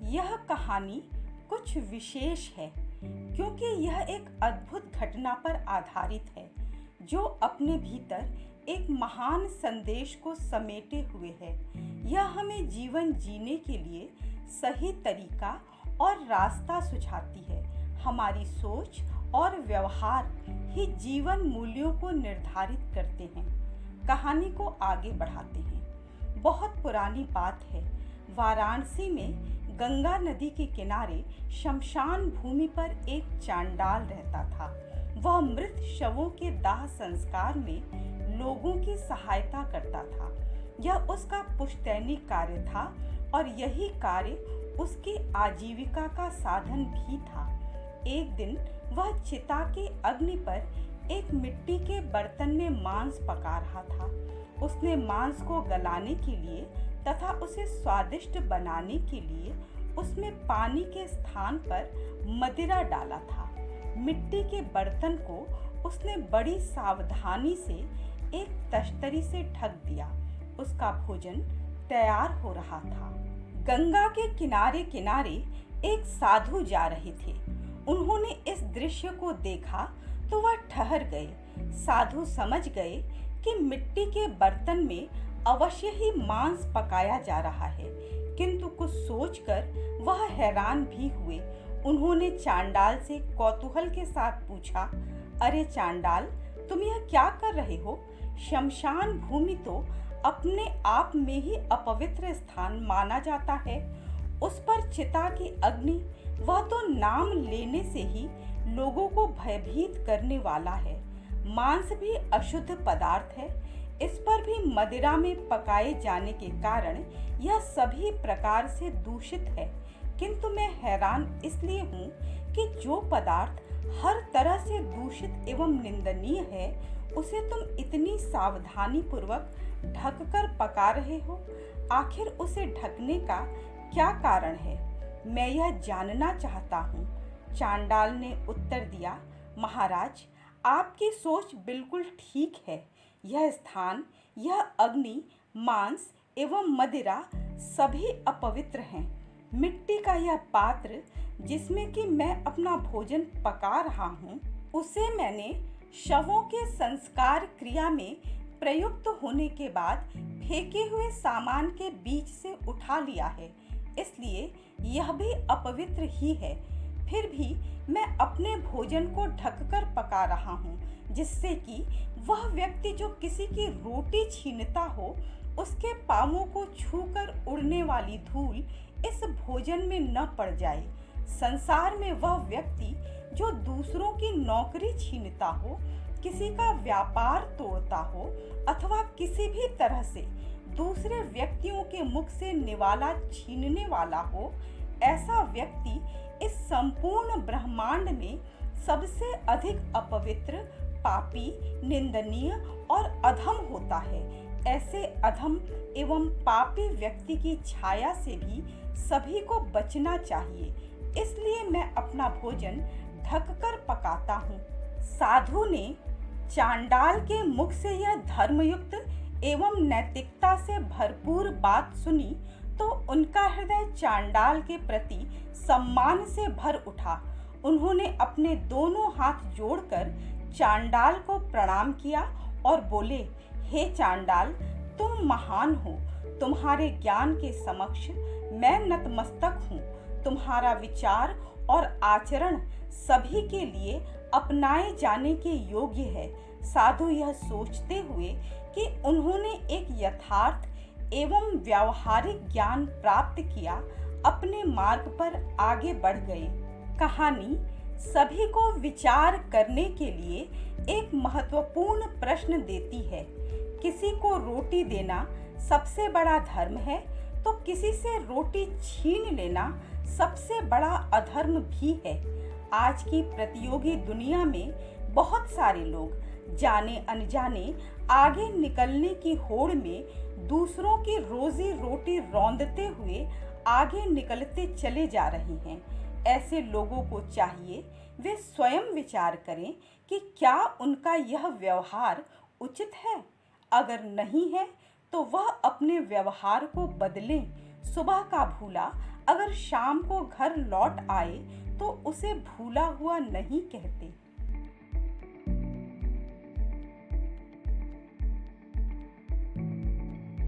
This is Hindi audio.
यह कहानी कुछ विशेष है क्योंकि यह एक अद्भुत घटना पर आधारित है जो अपने भीतर एक महान संदेश को समेटे हुए है। यह हमें जीवन जीने के लिए सही तरीका और रास्ता सुझाती है। हमारी सोच और व्यवहार ही जीवन मूल्यों को निर्धारित करते हैं। कहानी को आगे बढ़ाते हैं। बहुत पुरानी बात है। वाराणसी में गंगा नदी के किनारे शमशान भूमि पर एक चांडाल रहता था। वह मृत शवों के दाह संस्कार में लोगों की सहायता करता था। यह उसका पुश्तैनी कार्य था और यही कार्य उसकी आजीविका का साधन भी था। एक दिन वह चिता के अग्नि पर एक मिट्टी के बर्तन में मांस पका रहा था। उसने मांस को गलाने के लिए तथा उसे स्वादिष्ट बनाने के लिए उसमें पानी के स्थान पर मदिरा डाला था। मिट्टी के बर्तन को उसने बड़ी सावधानी से एक तश्तरी से ढक दिया। उसका भोजन तैयार हो रहा था। गंगा के किनारे किनारे एक साधु जा रहे थे। उन्होंने इस दृश्य को देखा तो वह ठहर गए। साधु समझ गए कि मिट्टी के बर्तन में अवश्य ही मांस पकाया जा रहा है, किंतु कुछ सोचकर वह हैरान भी हुए। उन्होंने चांडाल से कौतूहल के साथ पूछा, अरे चांडाल, तुम यह क्या कर रहे हो? शमशान भूमि तो अपने आप में ही अपवित्र स्थान माना जाता है। उस पर चिता की अग्नि, वह तो नाम लेने से ही लोगों को भयभीत करने वाला है। मांस भी अशुद्ध पदार्थ है। इस पर भी मदिरा में पकाए जाने के कारण यह सभी प्रकार से दूषित है। किंतु मैं हैरान इसलिए हूँ कि जो पदार्थ हर तरह से दूषित एवं निंदनीय है, उसे तुम इतनी सावधानी पूर्वक ढककर पका रहे हो। आखिर उसे ढकने का क्या कारण है? मैं यह जानना चाहता हूँ। चांडाल ने उत्तर दिया, महाराज, आपकी सोच बिल्कुल ठीक है। यह स्थान, यह अग्नि, मांस एवं मदिरा सभी अपवित्र हैं। मिट्टी का यह पात्र जिसमें कि मैं अपना भोजन पका रहा हूँ, उसे मैंने शवों के संस्कार क्रिया में प्रयुक्त होने के बाद फेंके हुए सामान के बीच से उठा लिया है, इसलिए यह भी अपवित्र ही है। फिर भी मैं अपने भोजन को ढककर पका रहा हूँ, जिससे कि वह व्यक्ति जो किसी की रोटी छीनता हो, उसके पांवों को छूकर उड़ने वाली धूल इस भोजन में न पड़ जाए। संसार में वह व्यक्ति जो दूसरों की नौकरी छीनता हो, किसी का व्यापार तोड़ता हो अथवा किसी भी तरह से दूसरे व्यक्तियों के मुख से निवाला छीनने वाला हो, ऐसा व्यक्ति इस संपूर्ण ब्रह्मांड में सबसे अधिक अपवित्र, पापी, निंदनीय और अधम होता है। ऐसे अधम एवं पापी व्यक्ति की छाया से भी सभी को बचना चाहिए। इसलिए मैं अपना भोजन ढककर पकाता हूँ। साधु ने चांडाल के मुख से यह धर्मयुक्त एवं नैतिकता से भरपूर बात सुनी तो उनका हृदय चांडाल के प्रति सम्मान से भर उठा। उन्होंने अपने दोनों हाथ जोड़कर चांडाल को प्रणाम किया और बोले, हे चांडाल, तुम महान हो। तुम्हारे ज्ञान के समक्ष मैं नतमस्तक हूँ। तुम्हारा विचार और आचरण सभी के लिए अपनाए जाने के योग्य है। साधु यह सोचते हुए कि उन्होंने एक यथार्थ एवं व्यावहारिक ज्ञान प्राप्त किया, अपने मार्ग पर आगे बढ़ गए। कहानी सभी को विचार करने के लिए एक महत्वपूर्ण प्रश्न देती है। किसी को रोटी देना सबसे बड़ा धर्म है तो किसी से रोटी छीन लेना सबसे बड़ा अधर्म भी है। आज की प्रतियोगी दुनिया में बहुत सारे लोग जाने अनजाने आगे निकलने की होड़ में दूसरों की रोजी रोटी रौंदते हुए आगे निकलते चले जा रहे हैं। ऐसे लोगों को चाहिए वे स्वयं विचार करें कि क्या उनका यह व्यवहार उचित है। अगर नहीं है तो वह अपने व्यवहार को बदलें, सुबह का भूला अगर शाम को घर लौट आए तो उसे भूला हुआ नहीं कहते।